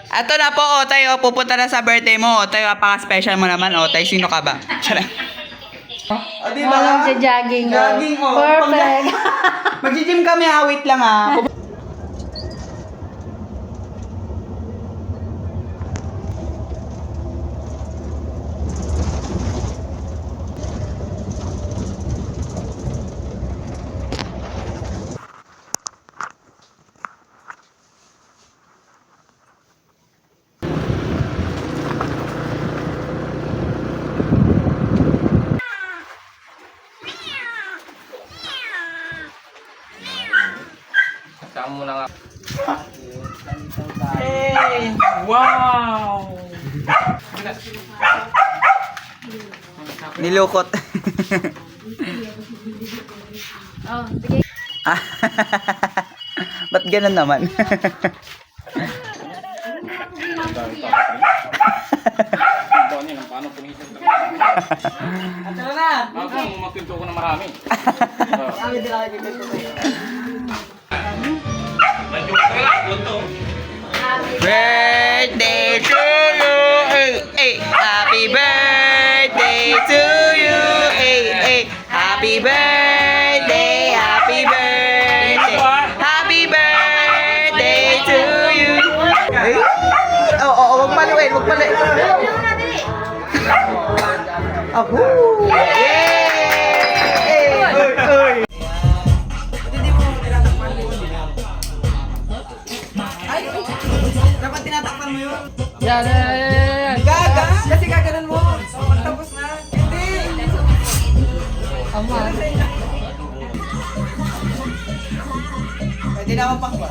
Ato na po, Otay, pupunta na sa birthday mo. Otay, napaka-special mo naman, Otay. Sino ka ba? Diba? Walang jogging. Jogging, Perfect. Mag-gym kami, wait lang Kasama mo na nga. Hey! Wow! Nilukot. Oh, sige. Ba't ganun naman? Paano pumisan ka? Ato na! Ako, magkwento ko na marami. Kami din ako dito. Birthday to you, hey, hey. Happy birthday to you, hey, hey. Happy birthday, happy birthday, happy birthday to you. Hey? Wag paluin, wag paluin. Ako. Yay! Dapat tinatakpan mo yun. Yan. Gaga! Kasi gaganan mo. Tapos na. Hindi. Ama. Pwede naman pakwa.